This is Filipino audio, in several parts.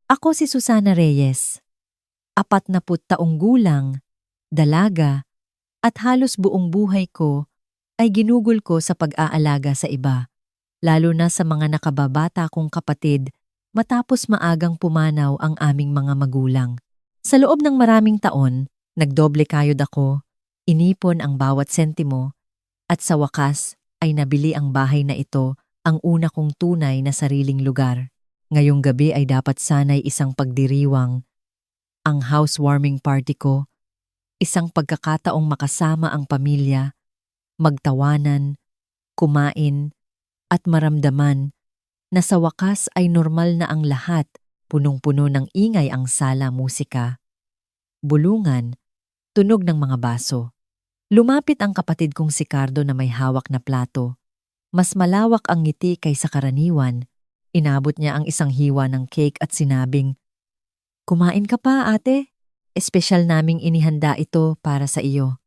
Ako si Susana Reyes, 40 taong gulang, dalaga, at halos buong buhay ko ay ginugol ko sa pag-aalaga sa iba, lalo na sa mga nakababata kong kapatid matapos maagang pumanaw ang aming mga magulang. Sa loob ng maraming taon, nagdoble kayod ako, inipon ang bawat sentimo, at sa wakas ay nabili ang bahay na ito, ang una kong tunay na sariling lugar. Ngayong gabi ay dapat sana'y isang pagdiriwang, ang housewarming party ko, isang pagkakataong makasama ang pamilya, magtawanan, kumain, at maramdaman na sa wakas ay normal na ang lahat, punong-puno ng ingay ang sala, musika, bulungan, tunog ng mga baso. Lumapit ang kapatid kong si Cardo na may hawak na plato. Mas malawak ang ngiti kaysa karaniwan. Inabot niya ang isang hiwa ng cake at sinabing, "Kumain ka pa, ate. Espesyal naming inihanda ito para sa iyo."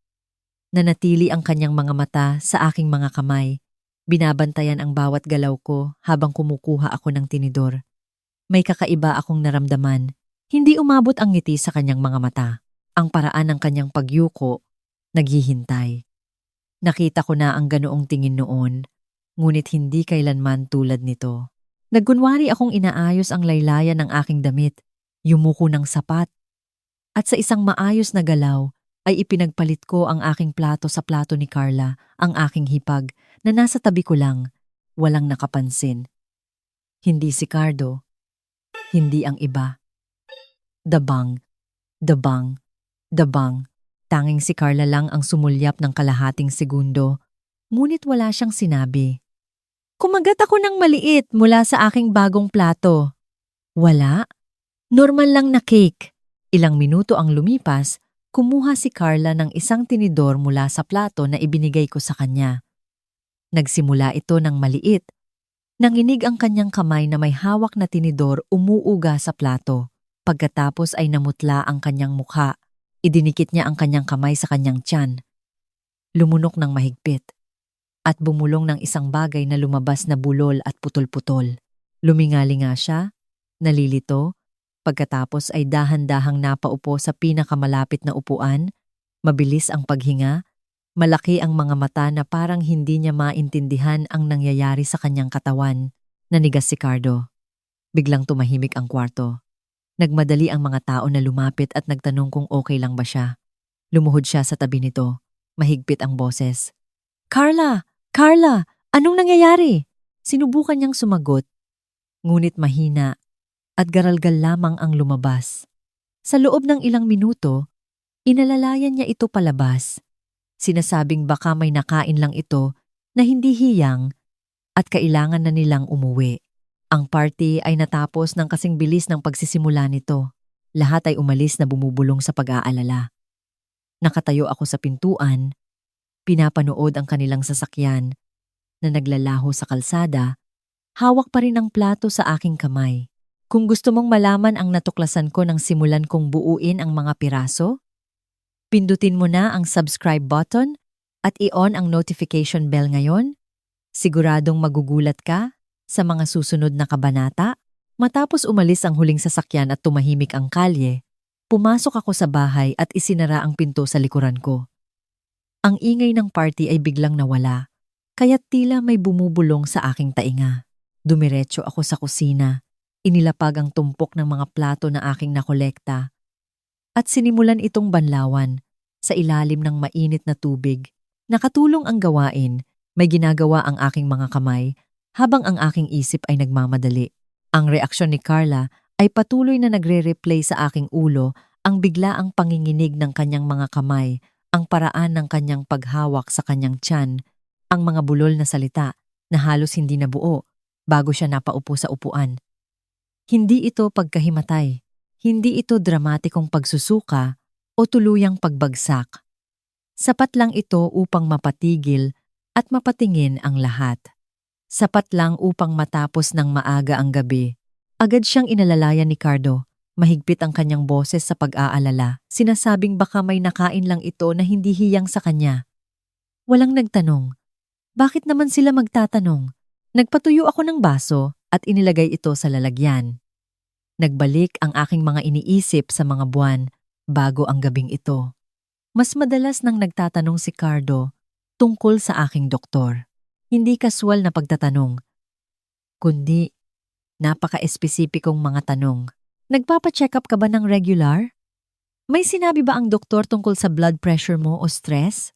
Nanatili ang kanyang mga mata sa aking mga kamay. Binabantayan ang bawat galaw ko habang kumukuha ako ng tinidor. May kakaiba akong naramdaman. Hindi umabot ang ngiti sa kanyang mga mata. Ang paraan ng kanyang pagyuko, naghihintay. Nakita ko na ang ganoong tingin noon, ngunit hindi kailanman tulad nito. Nagkunwari akong inaayos ang laylayan ng aking damit, yumuko ng sapat, at sa isang maayos na galaw ay ipinagpalit ko ang aking plato sa plato ni Carla, ang aking hipag na nasa tabi ko lang, walang nakapansin. Hindi si Cardo, hindi ang iba. Dabang, dabang, dabang. Tanging si Carla lang ang sumulyap ng kalahating segundo, ngunit wala siyang sinabi. Kumagat ako ng maliit mula sa aking bagong plato. Wala. Normal lang na cake. Ilang minuto ang lumipas, kumuha si Carla ng isang tinidor mula sa plato na ibinigay ko sa kanya. Nagsimula ito ng maliit. Nanginig ang kanyang kamay na may hawak na tinidor umuuga sa plato. Pagkatapos ay namutla ang kanyang mukha. Idinikit niya ang kanyang kamay sa kanyang tiyan. Lumunok ng mahigpit. At bumulong ng isang bagay na lumabas na bulol at putol-putol. Lumingalinga siya, nalilito, pagkatapos ay dahan-dahang napaupo sa pinakamalapit na upuan, mabilis ang paghinga, malaki ang mga mata na parang hindi niya maintindihan ang nangyayari sa kanyang katawan. Nanigas si Cardo. Biglang tumahimik ang kwarto. Nagmadali ang mga tao na lumapit at nagtanong kung okay lang ba siya. Lumuhod siya sa tabi nito. Mahigpit ang boses. "Carla! Carla! Anong nangyayari?" Sinubukan niyang sumagot, ngunit mahina at garalgal lamang ang lumabas. Sa loob ng ilang minuto, inalalayan niya ito palabas. Sinasabing baka may nakain lang ito na hindi hiyang at kailangan na nilang umuwi. Ang party ay natapos ng kasing bilis ng pagsisimula nito. Lahat ay umalis na bumubulong sa pag-aalala. Nakatayo ako sa pintuan, pinapanood ang kanilang sasakyan na naglalaho sa kalsada, hawak pa rin ang plato sa aking kamay. Kung gusto mong malaman ang natuklasan ko nang simulan kong buuin ang mga piraso, pindutin mo na ang subscribe button at i-on ang notification bell ngayon. Siguradong magugulat ka sa mga susunod na kabanata. Matapos umalis ang huling sasakyan at tumahimik ang kalye, pumasok ako sa bahay at isinara ang pinto sa likuran ko. Ang ingay ng party ay biglang nawala, kaya't tila may bumubulong sa aking tainga. Dumiretso ako sa kusina, inilapag ang tumpok ng mga plato na aking nakolekta, at sinimulan itong banlawan sa ilalim ng mainit na tubig. Nakatulong ang gawain, may ginagawa ang aking mga kamay, habang ang aking isip ay nagmamadali. Ang reaksyon ni Carla ay patuloy na nagre-replay sa aking ulo, ang biglaang panginginig ng kanyang mga kamay, ang paraan ng kanyang paghawak sa kanyang tiyan, ang mga bulol na salita na halos hindi nabuo bago siya napaupo sa upuan. Hindi ito pagkahimatay, hindi ito dramatikong pagsusuka o tuluyang pagbagsak. Sapat lang ito upang mapatigil at mapatingin ang lahat. Sapat lang upang matapos ng maaga ang gabi. Agad siyang inalalayan ni Cardo. Mahigpit ang kanyang boses sa pag-aalala. Sinasabing baka may nakain lang ito na hindi hiyang sa kanya. Walang nagtanong. Bakit naman sila magtatanong? Nagpatuyo ako ng baso at inilagay ito sa lalagyan. Nagbalik ang aking mga iniisip sa mga buwan bago ang gabing ito. Mas madalas nang nagtatanong si Cardo tungkol sa aking doktor. Hindi kaswal na pagtatanong, kundi napaka-espesipikong mga tanong. Nagpapa-check up ka ba ng regular? May sinabi ba ang doktor tungkol sa blood pressure mo o stress?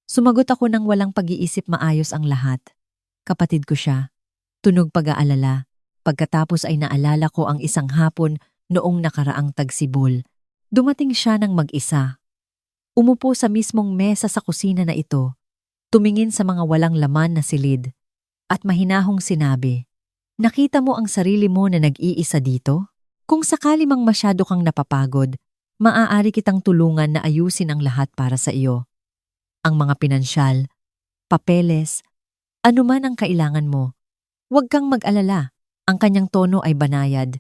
Sumagot ako nang walang pag-iisip, maayos ang lahat. Kapatid ko siya. Tunog pag-aalala. Pagkatapos ay naalala ko ang isang hapon noong nakaraang tagsibol. Dumating siya ng mag-isa. Umupo sa mismong mesa sa kusina na ito. Tumingin sa mga walang laman na silid. At mahinahong sinabi, "Nakita mo ang sarili mo na nag-iisa dito? Kung sakali mang masyado kang napapagod, maaari kitang tulungan na ayusin ang lahat para sa iyo. Ang mga pinansyal, papeles, anuman ang kailangan mo. Huwag kang mag-alala." Ang kanyang tono ay banayad,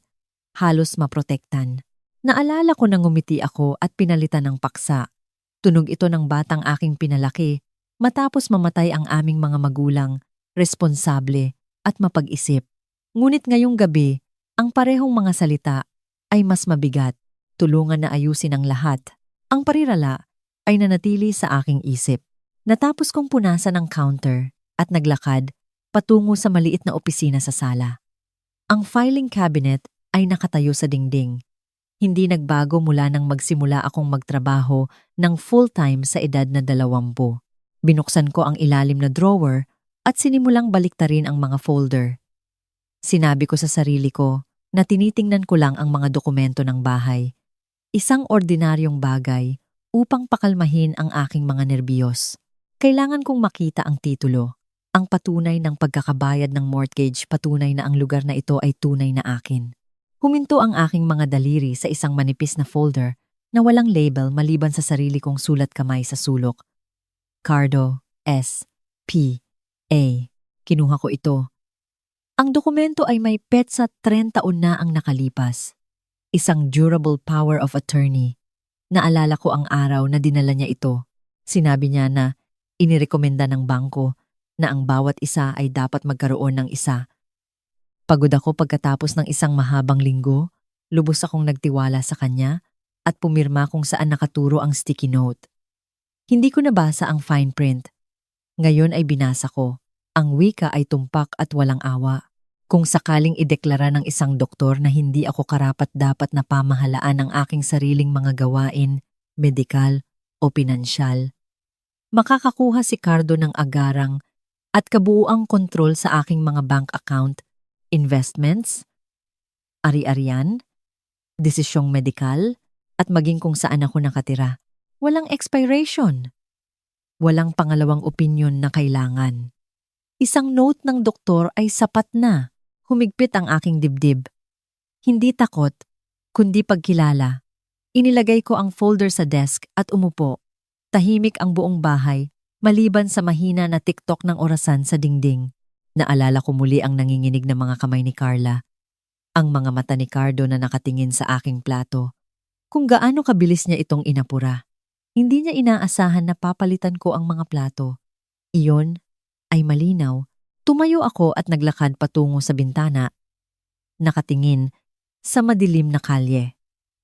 halos maprotektan. Naalala ko nang ngumiti ako at pinalitan ng paksa. Tunog ito ng batang aking pinalaki matapos mamatay ang aming mga magulang, responsable at mapag-isip. Ngunit ngayong gabi, ang parehong mga salita ay mas mabigat, tulungan na ayusin ang lahat. Ang parirala ay nanatili sa aking isip. Natapos kong punasan ang counter at naglakad patungo sa maliit na opisina sa sala. Ang filing cabinet ay nakatayo sa dingding. Hindi nagbago mula nang magsimula akong magtrabaho ng full-time sa edad na 20. Binuksan ko ang ilalim na drawer at sinimulang baliktarin ang mga folder. Sinabi ko sa sarili ko na tinitingnan ko lang ang mga dokumento ng bahay. Isang ordinaryong bagay upang pakalmahin ang aking mga nerbiyos. Kailangan kong makita ang titulo. Ang patunay ng pagkakabayad ng mortgage, patunay na ang lugar na ito ay tunay na akin. Huminto ang aking mga daliri sa isang manipis na folder na walang label maliban sa sarili kong sulat kamay sa sulok. Cardo, S. P. A. Kinuha ko ito. Ang dokumento ay may petsa 30 taon na ang nakalipas. Isang durable power of attorney. Naalala ko ang araw na dinala niya ito. Sinabi niya na inirekomenda ng bangko na ang bawat isa ay dapat magkaroon ng isa. Pagod ako pagkatapos ng isang mahabang linggo, lubos akong nagtiwala sa kanya at pumirma kung saan nakaturo ang sticky note. Hindi ko nabasa ang fine print. Ngayon ay binasa ko. Ang wika ay tumpak at walang awa. Kung sakaling ideklara ng isang doktor na hindi ako karapat-dapat na pamahalaan ang aking sariling mga gawain, medikal o pinansyal, makakakuha si Cardo ng agarang at kabuuang kontrol sa aking mga bank account, investments, ari-arian, desisyong medikal, at maging kung saan ako nakatira. Walang expiration. Walang pangalawang opinyon na kailangan. Isang note ng doktor ay sapat na. Humigpit ang aking dibdib. Hindi takot, kundi pagkilala. Inilagay ko ang folder sa desk at umupo. Tahimik ang buong bahay, maliban sa mahina na tiktok ng orasan sa dingding. Naalala ko muli ang nanginginig na mga kamay ni Carla. Ang mga mata ni Cardo na nakatingin sa aking plato. Kung gaano kabilis niya itong inapura. Hindi niya inaasahan na papalitan ko ang mga plato. Iyon ay malinaw. Tumayo ako at naglakad patungo sa bintana. Nakatingin sa madilim na kalye.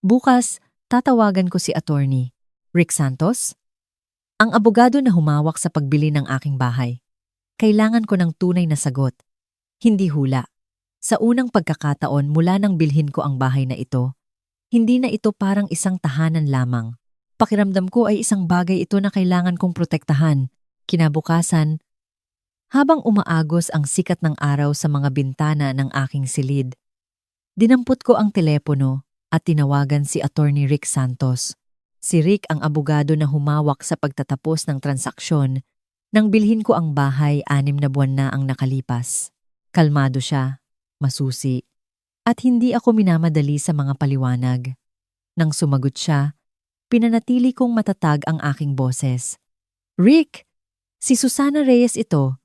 Bukas, tatawagan ko si attorney Rick Santos, ang abogado na humawak sa pagbili ng aking bahay. Kailangan ko ng tunay na sagot, hindi hula. Sa unang pagkakataon mula nang bilhin ko ang bahay na ito, hindi na ito parang isang tahanan lamang. Pakiramdam ko ay isang bagay ito na kailangan kong protektahan. Kinabukasan, habang umaagos ang sikat ng araw sa mga bintana ng aking silid, dinampot ko ang telepono at tinawagan si Attorney Rick Santos. Si Rick ang abogado na humawak sa pagtatapos ng transaksyon nang bilhin ko ang bahay 6 na buwan na ang nakalipas. Kalmado siya, masusi, at hindi ako minamadali sa mga paliwanag. Nang sumagot siya, pinanatili kong matatag ang aking boses. Rick, si Susana Reyes ito.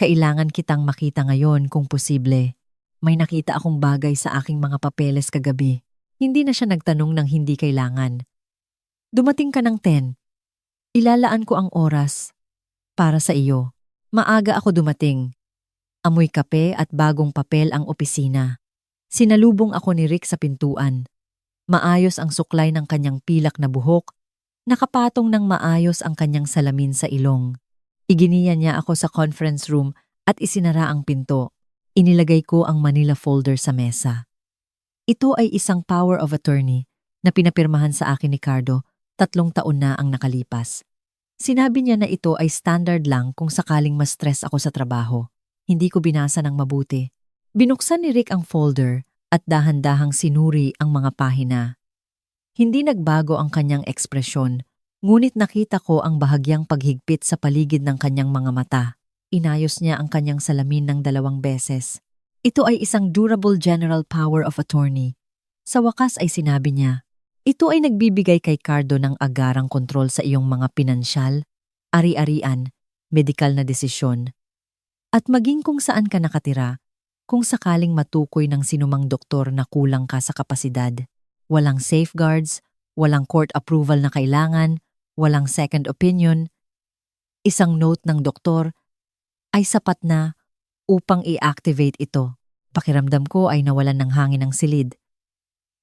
Kailangan kitang makita ngayon kung posible. May nakita akong bagay sa aking mga papeles kagabi. Hindi na siya nagtanong ng hindi kailangan. Dumating ka ng 10. Ilalaan ko ang oras para sa iyo. Maaga ako dumating. Amoy kape at bagong papel ang opisina. Sinalubong ako ni Rick sa pintuan. Maayos ang suklay ng kanyang pilak na buhok, nakapatong ng maayos ang kanyang salamin sa ilong. Iginiya niya ako sa conference room at isinara ang pinto. Inilagay ko ang Manila folder sa mesa. Ito ay isang power of attorney na pinapirmahan sa akin ni Cardo, 3 taon na ang nakalipas. Sinabi niya na ito ay standard lang kung sakaling ma-stress ako sa trabaho. Hindi ko binasa ng mabuti. Binuksan ni Rick ang folder at dahan-dahang sinuri ang mga pahina. Hindi nagbago ang kanyang ekspresyon, ngunit nakita ko ang bahagyang paghigpit sa paligid ng kanyang mga mata. Inayos niya ang kanyang salamin ng 2 beses. Ito ay isang durable general power of attorney. Sa wakas ay sinabi niya, ito ay nagbibigay kay Cardo ng agarang kontrol sa iyong mga pinansyal, ari-arian, medikal na desisyon. At maging kung saan ka nakatira, kung sakaling matukoy ng sinumang doktor na kulang ka sa kapasidad, walang safeguards, walang court approval na kailangan, walang second opinion, isang note ng doktor ay sapat na upang i-activate ito. Pakiramdam ko ay nawalan ng hangin ng silid.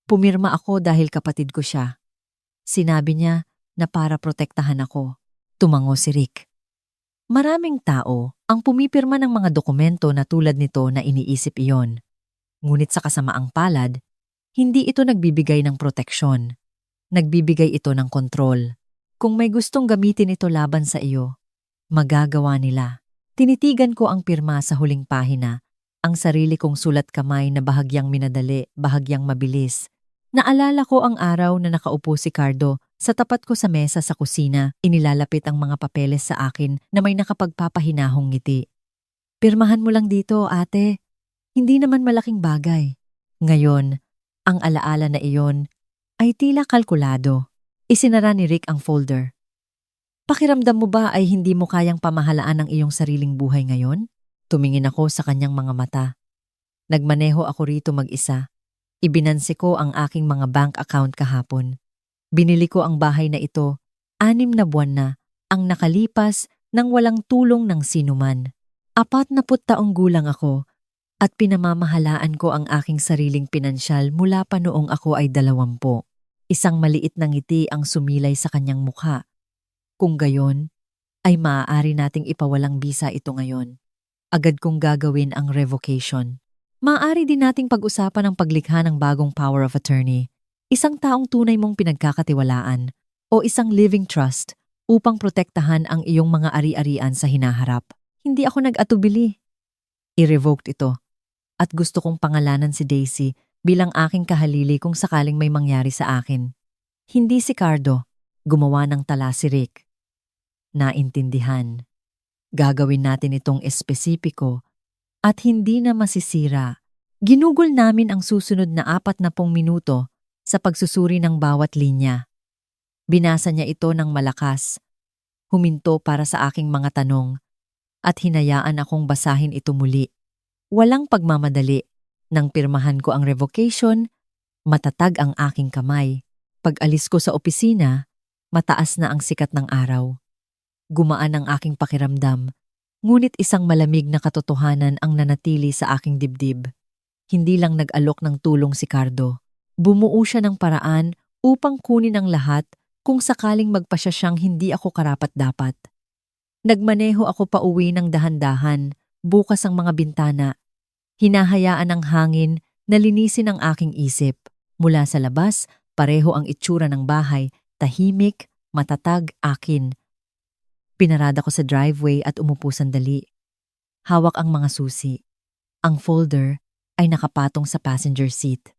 Pumirma ako dahil kapatid ko siya. Sinabi niya na para protektahan ako. Tumango si Rick. Maraming tao ang pumipirma ng mga dokumento na tulad nito na iniisip iyon. Ngunit sa kasamaang palad, hindi ito nagbibigay ng proteksyon. Nagbibigay ito ng kontrol. Kung may gustong gamitin ito laban sa iyo, magagawa nila. Tinitigan ko ang pirma sa huling pahina, ang sarili kong sulat kamay na bahagyang minadali, bahagyang mabilis. Naalala ko ang araw na nakaupo si Cardo sa tapat ko sa mesa sa kusina, inilalapit ang mga papeles sa akin na may nakapagpapahinahong ngiti. Pirmahan mo lang dito, ate. Hindi naman malaking bagay. Ngayon, ang alaala na iyon ay tila kalkulado. Isinara ni Rick ang folder. Pakiramdam mo ba ay hindi mo kayang pamahalaan ang iyong sariling buhay ngayon? Tumingin ako sa kanyang mga mata. Nagmaneho ako rito mag-isa. Ibinansi ko ang aking mga bank account kahapon. Binili ko ang bahay na ito, 6 na buwan na, ang nakalipas nang walang tulong ng sinuman. 40 taong gulang ako at pinamamahalaan ko ang aking sariling pinansyal mula pa noong ako ay 20. Isang maliit na ngiti ang sumilay sa kanyang mukha. Kung gayon, ay maaari nating ipawalang bisa ito ngayon. Agad kong gagawin ang revocation. Maaari din nating pag-usapan ang paglikha ng bagong power of attorney, isang taong tunay mong pinagkakatiwalaan o isang living trust upang protektahan ang iyong mga ari-arian sa hinaharap. Hindi ako nag-atubili. I-revoked ito at gusto kong pangalanan si Daisy bilang aking kahalili kung sakaling may mangyari sa akin. Hindi si Cardo, gumawa ng tala si Rick. Naintindihan. Gagawin natin itong espesipiko at hindi na masisira. Ginugol namin ang susunod na 40 minuto sa pagsusuri ng bawat linya. Binasa niya ito ng malakas, huminto para sa aking mga tanong at hinayaan akong basahin ito muli. Walang pagmamadali. Nang pirmahan ko ang revocation, matatag ang aking kamay. Pag-alis ko sa opisina, mataas na ang sikat ng araw. Gumaan ang aking pakiramdam, ngunit isang malamig na katotohanan ang nanatili sa aking dibdib. Hindi lang nag-alok ng tulong si Cardo. Bumuo siya ng paraan upang kunin ang lahat kung sakaling magpasya siyang hindi ako karapat-dapat. Nagmaneho ako pauwi ng dahan-dahan, bukas ang mga bintana. Hinahayaan ng hangin na linisin ang aking isip. Mula sa labas, pareho ang itsura ng bahay, tahimik, matatag, akin. Pinarada ko sa driveway at umupo sandali. Hawak ang mga susi. Ang folder ay nakapatong sa passenger seat.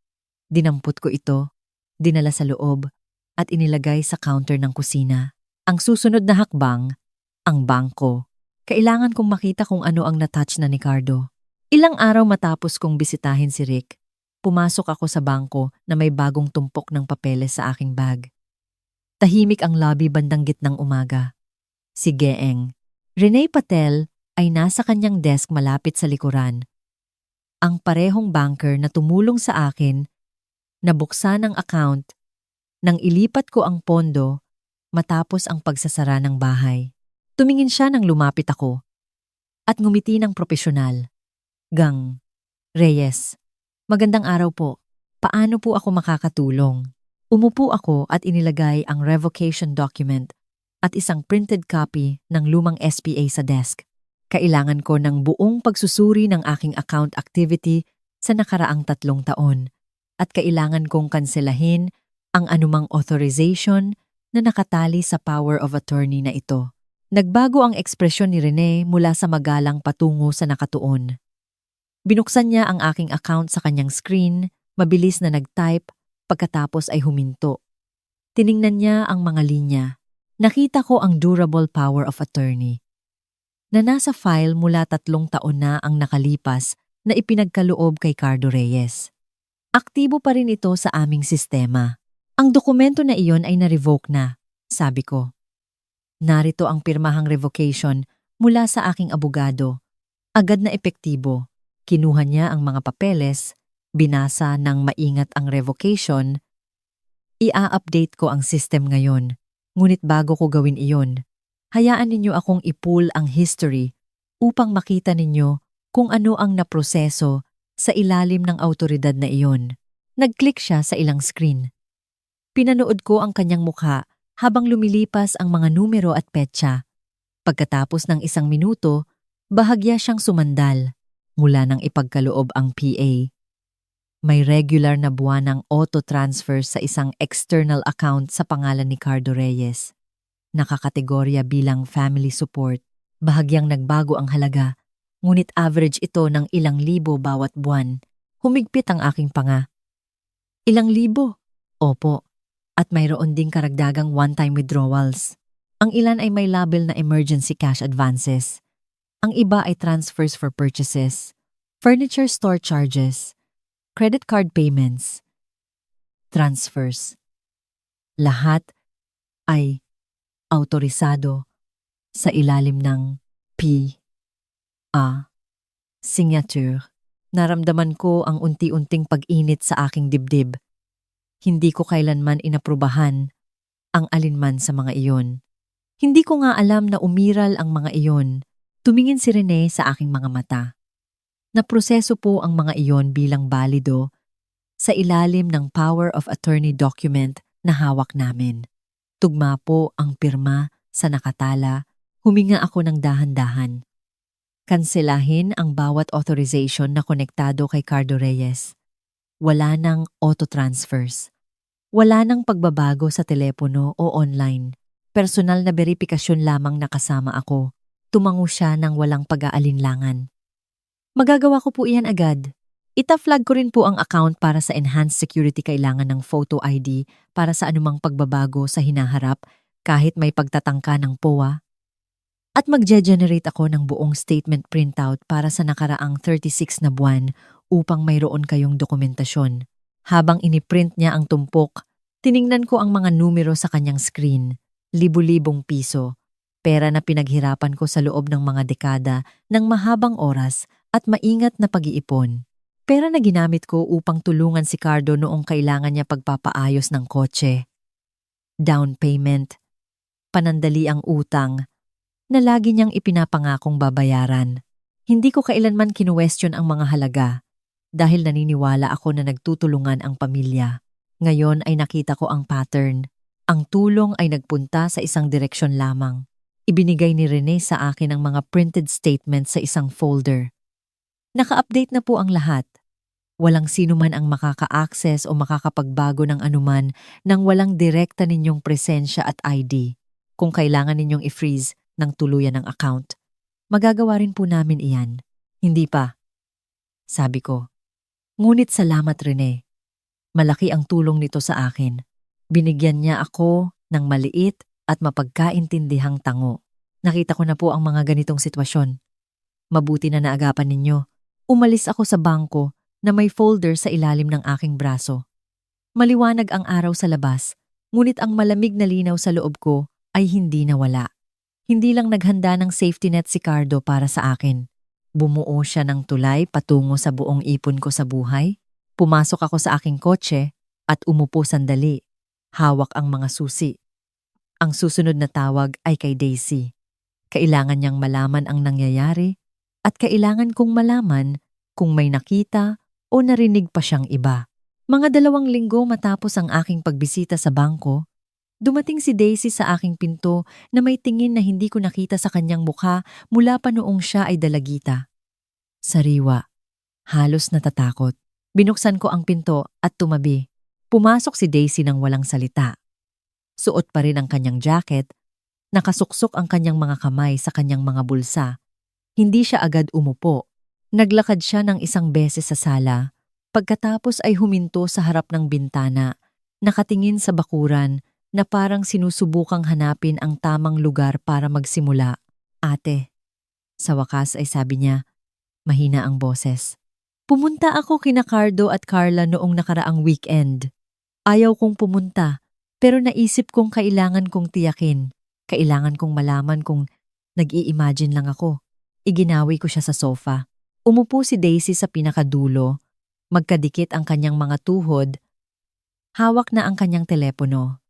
Dinampot ko ito, dinala sa loob, at inilagay sa counter ng kusina. Ang susunod na hakbang, ang bangko. Kailangan kong makita kung ano ang natouch na ni Cardo. Ilang araw matapos kong bisitahin si Rick, pumasok ako sa bangko na may bagong tumpok ng papeles sa aking bag. Tahimik ang lobby bandang gitnang umaga. Si Geeng, Rene Patel, ay nasa kanyang desk malapit sa likuran. Ang parehong banker na tumulong sa akin, nabuksan ang account, nang ilipat ko ang pondo matapos ang pagsasara ng bahay. Tumingin siya nang lumapit ako at ngumiti ng propesyonal. Gang, Reyes, Magandang araw po. Paano po ako makakatulong? Umupo ako at inilagay ang revocation document at isang printed copy ng lumang SPA sa desk. Kailangan ko ng buong pagsusuri ng aking account activity sa nakaraang 3 taon at kailangan kong kanselahin ang anumang authorization na nakatali sa power of attorney na ito. Nagbago ang ekspresyon ni Rene mula sa magalang patungo sa nakatuon. Binuksan niya ang aking account sa kanyang screen, mabilis na nag-type, pagkatapos ay huminto. Tiningnan niya ang mga linya. Nakita ko ang durable power of attorney na nasa file mula 3 taon na ang nakalipas na ipinagkaloob kay Cardo Reyes. Aktibo pa rin ito sa aming sistema. Ang dokumento na iyon ay na-revoke na, sabi ko. Narito ang pirmahang revocation mula sa aking abogado. Agad na epektibo. Kinuha niya ang mga papeles, binasa ng maingat ang revocation. Ia-update ko ang system ngayon. Ngunit bago ko gawin iyon, hayaan ninyo akong i-pull ang history upang makita ninyo kung ano ang naproseso sa ilalim ng autoridad na iyon. Nag-click siya sa ilang screen. Pinanood ko ang kanyang mukha habang lumilipas ang mga numero at petsa. Pagkatapos ng 1 minuto, bahagya siyang sumandal mula nang ipagkaloob ang PA. May regular na buwanang auto-transfer sa isang external account sa pangalan ni Cardo Reyes. Nakakategorya bilang family support. Bahagyang nagbago ang halaga, ngunit average ito ng ilang libo bawat buwan. Humigpit ang aking panga. Ilang libo? Opo. At mayroon ding karagdagang one-time withdrawals. Ang ilan ay may label na emergency cash advances. Ang iba ay transfers for purchases, furniture store charges, credit card payments, transfers. Lahat ay autorisado sa ilalim ng P.A. signature. Naramdaman ko ang unti-unting pag-init sa aking dibdib. Hindi ko kailanman inaprubahan ang alinman sa mga iyon. Hindi ko nga alam na umiral ang mga iyon. Tumingin si Rene sa aking mga mata. Naproseso po ang mga iyon bilang balido sa ilalim ng power of attorney document na hawak namin. Tugma po ang pirma sa nakatala. Huminga ako ng dahan-dahan. Kanselahin ang bawat authorization na konektado kay Cardo Reyes. Wala nang auto-transfers. Wala nang pagbabago sa telepono o online. Personal na beripikasyon lamang nakasama ako. Tumango siya ng walang pag-aalinlangan. Magagawa ko po iyan agad. Ita-flag ko rin po ang account para sa enhanced security. Kailangan ng photo ID para sa anumang pagbabago sa hinaharap kahit may pagtatangka ng POA. At magge-generate ako ng buong statement printout para sa nakaraang 36 na buwan upang mayroon kayong dokumentasyon. Habang iniprint niya ang tumpok, tiningnan ko ang mga numero sa kanyang screen. Libu-libong piso. Pera na pinaghirapan ko sa loob ng mga dekada ng mahabang oras at maingat na pag-iipon. Pera na ginamit ko upang tulungan si Cardo noong kailangan niya pagpapaayos ng kotse. Down payment. Panandali ang utang na lagi niyang ipinapangakong babayaran. Hindi ko kailanman kinuwestiyon ang mga halaga dahil naniniwala ako na nagtutulungan ang pamilya. Ngayon ay nakita ko ang pattern. Ang tulong ay nagpunta sa isang direksyon lamang. Ibinigay ni Rene sa akin ang mga printed statements sa isang folder. Naka-update na po ang lahat. Walang sino man ang makaka-access o makakapagbago ng anuman nang walang direkta ninyong presensya at ID. Kung kailangan ninyong i-freeze ng tuluyan ng account, magagawa rin po namin iyan. Hindi pa, sabi ko. Ngunit salamat, Rene. Malaki ang tulong nito sa akin. Binigyan niya ako ng maliit at mapagkaintindihang tango. Nakita ko na po ang mga ganitong sitwasyon. Mabuti na naagapan ninyo. Umalis ako sa bangko na may folder sa ilalim ng aking braso. Maliwanag ang araw sa labas, ngunit ang malamig na linaw sa loob ko ay hindi nawala. Hindi lang naghanda ng safety net si Cardo para sa akin. Bumuo siya ng tulay patungo sa buong ipon ko sa buhay. Pumasok ako sa aking kotse at umupo sandali. Hawak ang mga susi. Ang susunod na tawag ay kay Daisy. Kailangan niyang malaman ang nangyayari at kailangan kong malaman kung may nakita o narinig pa siyang iba. Mga 2 linggo matapos ang aking pagbisita sa bangko, dumating si Daisy sa aking pinto na may tingin na hindi ko nakita sa kanyang mukha mula pa noong siya ay dalagita. Sariwa, halos natatakot. Binuksan ko ang pinto at tumabi. Pumasok si Daisy nang walang salita. Suot pa rin ang kanyang jacket, nakasuksok ang kanyang mga kamay sa kanyang mga bulsa. Hindi siya agad umupo. Naglakad siya ng 1 beses sa sala. Pagkatapos ay huminto sa harap ng bintana, nakatingin sa bakuran na parang sinusubukang hanapin ang tamang lugar para magsimula. Ate, sa wakas ay sabi niya, mahina ang boses. Pumunta ako kina Cardo at Carla noong nakaraang weekend. Ayaw kong pumunta, pero naisip kong kailangan kong tiyakin. Kailangan kong malaman kung nag-i-imagine lang ako. Iginawi ko siya sa sofa. Umupo si Daisy sa pinakadulo. Magkadikit ang kanyang mga tuhod. Hawak na ang kanyang telepono.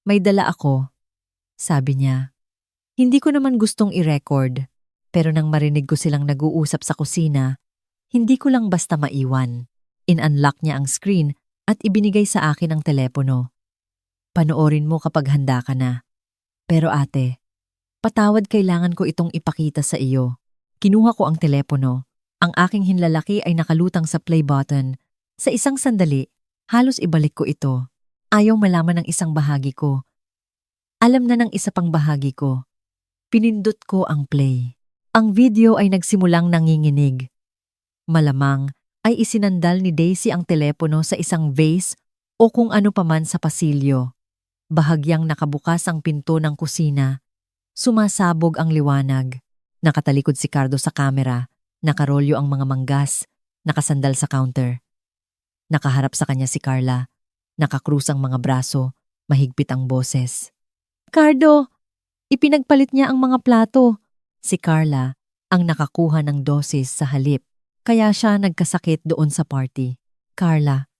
May dala ako, sabi niya. Hindi ko naman gustong i-record, pero nang marinig ko silang nag-uusap sa kusina, hindi ko lang basta maiwan. In-unlock niya ang screen at ibinigay sa akin ang telepono. Panoorin mo kapag handa ka na. Pero ate, patawad, kailangan ko itong ipakita sa iyo. Kinuha ko ang telepono. Ang aking hinlalaki ay nakalutang sa play button. Sa isang sandali, halos ibalik ko ito. Ayaw malaman ng isang bahagi ko. Alam na ng isa pang bahagi ko. Pinindot ko ang play. Ang video ay nagsimulang nanginginig. Malamang ay isinandal ni Daisy ang telepono sa isang vase o kung ano paman sa pasilyo. Bahagyang nakabukas ang pinto ng kusina. Sumasabog ang liwanag. Nakatalikod si Cardo sa kamera. Nakarolyo ang mga manggas. Nakasandal sa counter. Nakaharap sa kanya si Carla. Nakakrus ang mga braso. Mahigpit ang boses. Cardo! Ipinagpalit niya ang mga plato. Si Carla ang nakakuha ng dosis sa halip. Kaya siya nagkasakit doon sa party. Carla,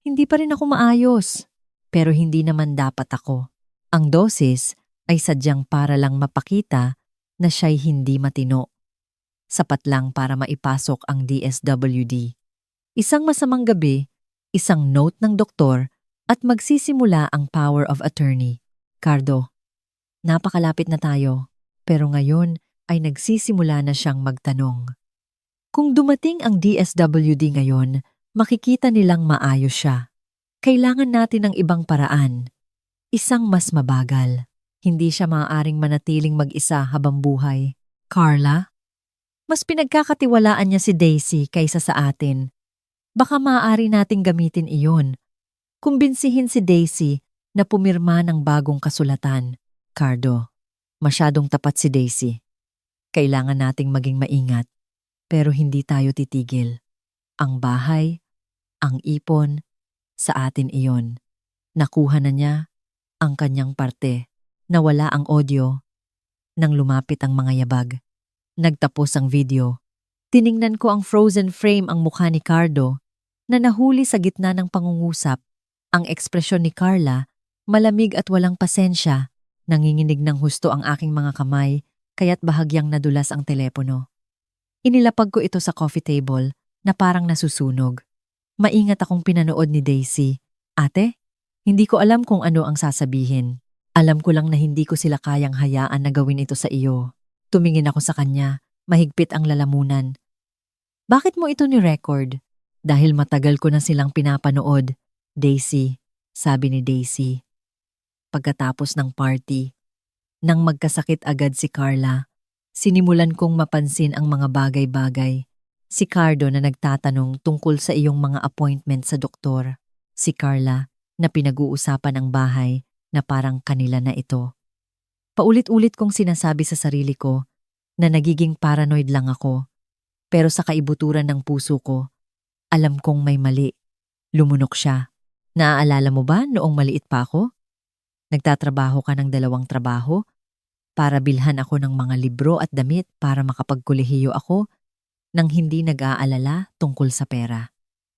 hindi pa rin ako maayos. Pero hindi naman dapat ako. Ang dosis ay sadyang para lang mapakita na siya'y hindi matino. Sapat lang para maipasok ang DSWD. Isang masamang gabi, isang note ng doktor at magsisimula ang power of attorney. Cardo, napakalapit na tayo, pero ngayon ay nagsisimula na siyang magtanong. Kung dumating ang DSWD ngayon, makikita nilang maayos siya. Kailangan natin ng ibang paraan. Isang mas mabagal. Hindi siya maaaring manatiling mag-isa habang buhay. Carla? Mas pinagkakatiwalaan niya si Daisy kaysa sa atin. Baka maaari nating gamitin iyon. Kumbinsihin si Daisy na pumirma ng bagong kasulatan. Cardo, masyadong tapat si Daisy. Kailangan nating maging maingat. Pero hindi tayo titigil. Ang bahay, ang ipon, sa atin iyon. Nakuha na niya ang kanyang parte. Nawala ang audio. Nang lumapit ang mga yabag. Nagtapos ang video. Tiningnan ko ang frozen frame ang mukha ni Cardo na nahuli sa gitna ng pangungusap. Ang ekspresyon ni Carla, malamig at walang pasensya. Nanginginig ng husto ang aking mga kamay kaya't bahagyang nadulas ang telepono. Inilapag ko ito sa coffee table na parang nasusunog. Maingat akong pinanood ni Daisy. Ate, hindi ko alam kung ano ang sasabihin. Alam ko lang na hindi ko sila kayang hayaan na gawin ito sa iyo. Tumingin ako sa kanya, mahigpit ang lalamunan. Bakit mo ito ni-record? Dahil matagal ko na silang pinapanood. Daisy, sabi ni Daisy. Pagkatapos ng party, nang magkasakit agad si Carla, sinimulan kong mapansin ang mga bagay-bagay. Si Cardo na nagtatanong tungkol sa iyong mga appointment sa doktor. Si Carla na pinag-uusapan ang bahay na parang kanila na ito. Paulit-ulit kong sinasabi sa sarili ko na nagiging paranoid lang ako. Pero sa kaibuturan ng puso ko, alam kong may mali. Lumunok siya. Naaalala mo ba noong maliit pa ako? Nagtatrabaho ka ng 2 trabaho para bilhan ako ng mga libro at damit para makapagkolehiyo ako nang hindi nag-aalala tungkol sa pera.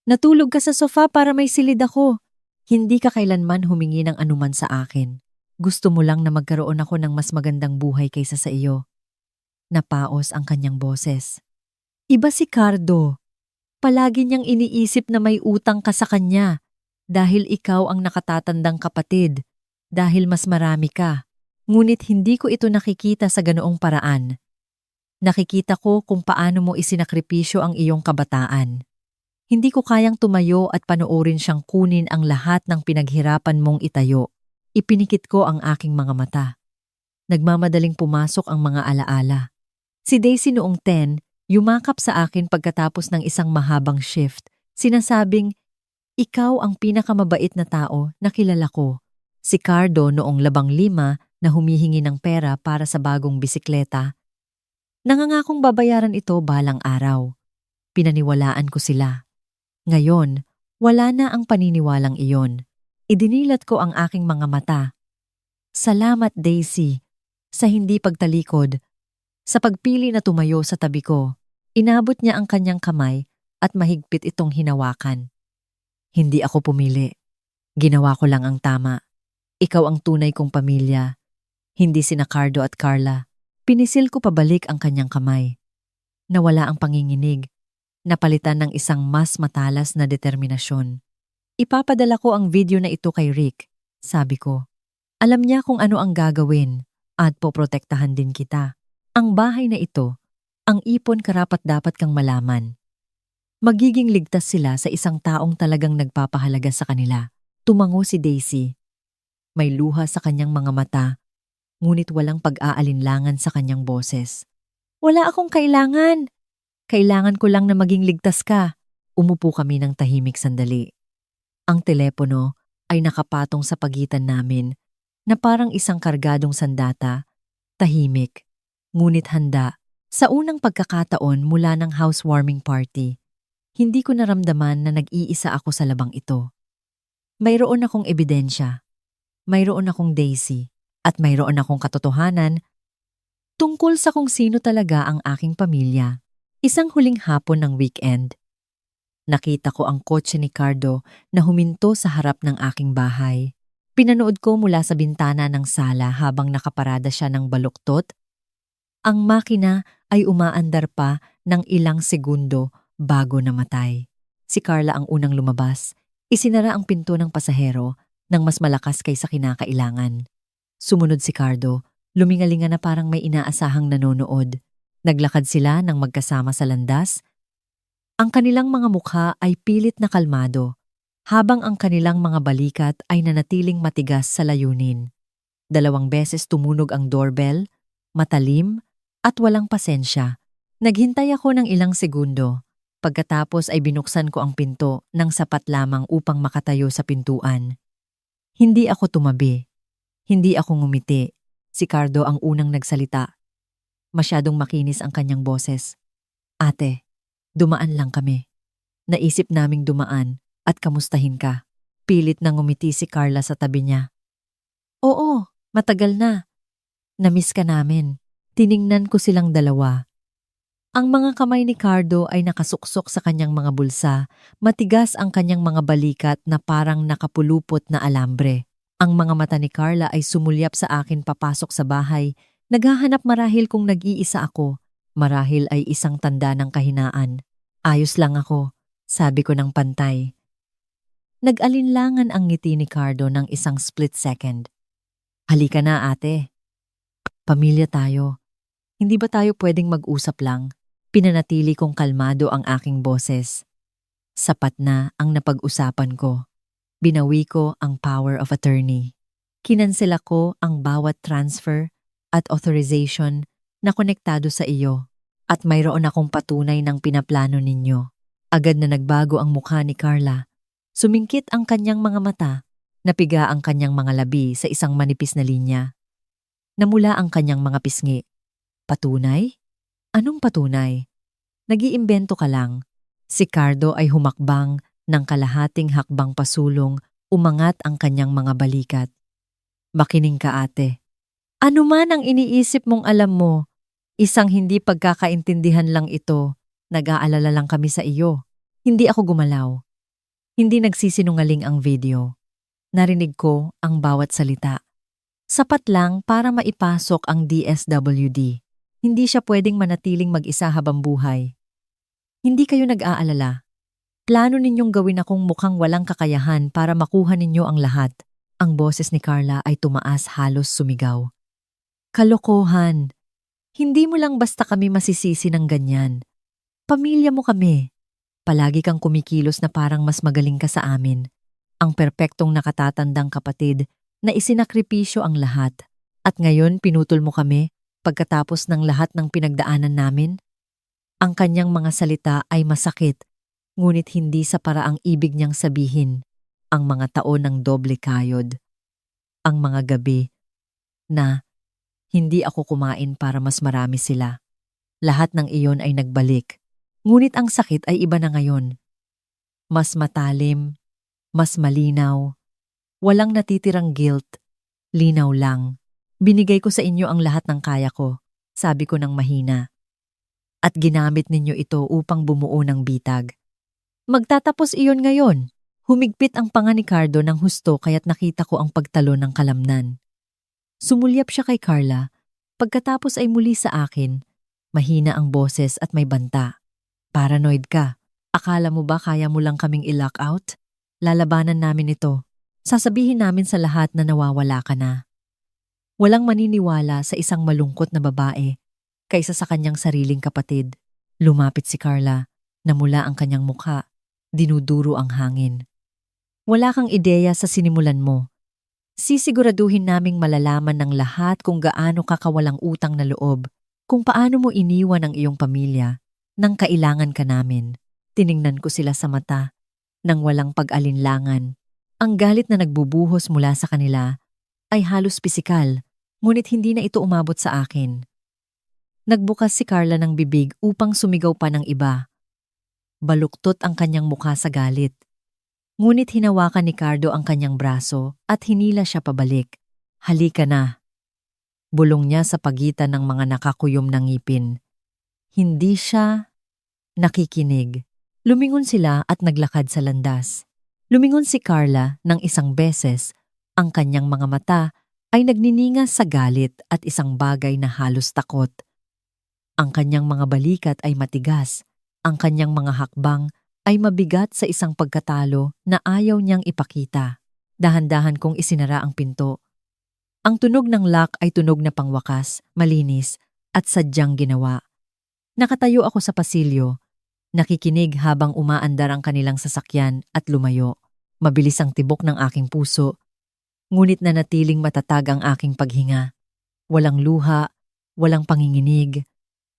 Natulog ka sa sofa para may silid ako. Hindi ka kailanman humingi ng anuman sa akin. Gusto mo lang na magkaroon ako ng mas magandang buhay kaysa sa iyo. Napaos ang kanyang boses. Iba si Cardo. Palagi niyang iniisip na may utang ka sa kanya dahil ikaw ang nakatatandang kapatid, dahil mas marami ka. Ngunit hindi ko ito nakikita sa ganoong paraan. Nakikita ko kung paano mo isinakripisyo ang iyong kabataan. Hindi ko kayang tumayo at panoorin siyang kunin ang lahat ng pinaghirapan mong itayo. Ipinikit ko ang aking mga mata. Nagmamadaling pumasok ang mga alaala. Si Daisy noong 10, yumakap sa akin pagkatapos ng isang mahabang shift. Sinasabing, ikaw ang pinakamabait na tao na kilala ko. Si Cardo noong 15 na humihingi ng pera para sa bagong bisikleta. Nangangakong babayaran ito balang araw. Pinaniwalaan ko sila. Ngayon, wala na ang paniniwalang iyon. Idinilat ko ang aking mga mata. Salamat, Daisy, sa hindi pagtalikod. Sa pagpili na tumayo sa tabi ko, inabot niya ang kanyang kamay at mahigpit itong hinawakan. Hindi ako pumili. Ginawa ko lang ang tama. Ikaw ang tunay kong pamilya. Hindi sina Cardo at Carla. Pinisil ko pabalik ang kanyang kamay. Nawala ang panginginig. Napalitan ng isang mas matalas na determinasyon. Ipapadala ko ang video na ito kay Rick, sabi ko. Alam niya kung ano ang gagawin at poprotektahan din kita. Ang bahay na ito, ang ipon karapat-dapat kang malaman. Magiging ligtas sila sa isang taong talagang nagpapahalaga sa kanila. Tumango si Daisy. May luha sa kanyang mga mata, ngunit walang pag-aalinlangan sa kanyang boses. Wala akong kailangan. Kailangan ko lang na maging ligtas ka. Umupo kami ng tahimik sandali. Ang telepono ay nakapatong sa pagitan namin na parang isang kargadong sandata, tahimik, ngunit handa. Sa unang pagkakataon mula ng housewarming party, hindi ko naramdaman na nag-iisa ako sa labang ito. Mayroon akong ebidensya, mayroon akong Daisy, at mayroon akong katotohanan tungkol sa kung sino talaga ang aking pamilya. Isang huling hapon ng weekend. Nakita ko ang kotse ni Cardo na huminto sa harap ng aking bahay. Pinanood ko mula sa bintana ng sala habang nakaparada siya ng baluktot. Ang makina ay umaandar pa ng ilang segundo bago namatay. Si Carla ang unang lumabas. Isinara ang pinto ng pasahero ng mas malakas kaysa kinakailangan. Sumunod si Cardo, lumingalinga na parang may inaasahang nanonood. Naglakad sila ng magkasama sa landas. Ang kanilang mga mukha ay pilit na kalmado, habang ang kanilang mga balikat ay nanatiling matigas sa layunin. 2 beses tumunog ang doorbell, matalim at walang pasensya. Naghintay ako ng ilang segundo. Pagkatapos ay binuksan ko ang pinto ng sapat lamang upang makatayo sa pintuan. Hindi ako tumabi. Hindi ako ngumiti. Si Cardo ang unang nagsalita. Masyadong makinis ang kanyang boses. Ate, dumaan lang kami. Naisip naming dumaan at kamustahin ka. Pilit na ngumiti si Carla sa tabi niya. Oo, matagal na. Namiss ka namin. Tiningnan ko silang dalawa. Ang mga kamay ni Cardo ay nakasuksok sa kanyang mga bulsa. Matigas ang kanyang mga balikat na parang nakapulupot na alambre. Ang mga mata ni Carla ay sumulyap sa akin papasok sa bahay. Naghahanap marahil kung nag-iisa ako. Marahil ay isang tanda ng kahinaan. Ayos lang ako, sabi ko ng pantay. Nag-alinlangan ang ngiti ni Cardo ng isang split second. Halika na, ate. Pamilya tayo. Hindi ba tayo pwedeng mag-usap lang? Pinanatili kong kalmado ang aking boses. Sapat na ang napag-usapan ko. Binawi ko ang power of attorney. Kinansela ko ang bawat transfer at authorization na konektado sa iyo. At mayroon akong patunay ng pinaplano ninyo. Agad na nagbago ang mukha ni Carla. Sumingkit ang kanyang mga mata. Napiga ang kanyang mga labi sa isang manipis na linya. Namula ang kanyang mga pisngi. Patunay? Anong patunay? Nag-iimbento ka lang. Si Cardo ay humakbang ng kalahating hakbang pasulong, umangat ang kanyang mga balikat. Makinig ka, ate. Ano man ang iniisip mong alam mo, isang hindi pagkakaintindihan lang ito. Nag-aalala lang kami sa iyo. Hindi ako gumalaw. Hindi nagsisinungaling ang video. Narinig ko ang bawat salita. Sapat lang para maipasok ang DSWD. Hindi siya pwedeng manatiling mag-isa habang buhay. Hindi kayo nag-aalala. Plano ninyong gawin akong mukhang walang kakayahan para makuha ninyo ang lahat. Ang boses ni Carla ay tumaas, halos sumigaw. Kalokohan! Hindi mo lang basta kami masisisi ng ganyan. Pamilya mo kami. Palagi kang kumikilos na parang mas magaling ka sa amin. Ang perpektong nakatatandang kapatid na isinakripisyo ang lahat. At ngayon pinutol mo kami pagkatapos ng lahat ng pinagdaanan namin? Ang kanyang mga salita ay masakit, ngunit hindi sa paraang ibig niyang sabihin. Ang mga taon ng doble kayod. Ang mga gabi na hindi ako kumain para mas marami sila. Lahat ng iyon ay nagbalik. Ngunit ang sakit ay iba na ngayon. Mas matalim, mas malinaw. Walang natitirang guilt. Linaw lang. Binigay ko sa inyo ang lahat ng kaya ko, sabi ko ng mahina. At ginamit ninyo ito upang bumuo ng bitag. Magtatapos iyon ngayon. Humigpit ang panga ni Cardo ng husto kaya't nakita ko ang pagtalo ng kalamnan. Sumulyap siya kay Carla. Pagkatapos ay muli sa akin. Mahina ang boses at may banta. Paranoid ka. Akala mo ba kaya mo lang kaming i-lock out? Lalabanan namin ito. Sasabihin namin sa lahat na nawawala ka na. Walang maniniwala sa isang malungkot na babae kaysa sa kanyang sariling kapatid. Lumapit si Carla. Namula ang kanyang mukha. Dinuduro ang hangin. Wala kang ideya sa sinimulan mo. Sisiguraduhin naming malalaman ng lahat kung gaano ka kawalang utang na loob, kung paano mo iniwan ang iyong pamilya nang kailangan ka namin. Tiningnan ko sila sa mata nang walang pag-alinlangan. Ang galit na nagbubuhos mula sa kanila ay halos pisikal, ngunit hindi na ito umabot sa akin. Nagbukas si Carla ng bibig upang sumigaw pa ng iba. Baluktot ang kanyang mukha sa galit. Ngunit hinawakan ni Cardo ang kanyang braso at hinila siya pabalik. Halika na. Bulong niya sa pagitan ng mga nakakuyom na ngipin. Hindi siya nakikinig. Lumingon sila at naglakad sa landas. Lumingon si Carla ng isang beses. Ang kanyang mga mata ay nagniningas sa galit at isang bagay na halos takot. Ang kanyang mga balikat ay matigas. Ang kanyang mga hakbang ay mabigat sa isang pagkatalo na ayaw niyang ipakita. Dahan-dahan kong isinara ang pinto. Ang tunog ng lock ay tunog na pangwakas, malinis, at sadyang ginawa. Nakatayo ako sa pasilyo, nakikinig habang umaandar ang kanilang sasakyan at lumayo. Mabilis ang tibok ng aking puso, ngunit nanatiling matatag ang aking paghinga. Walang luha, walang panginginig,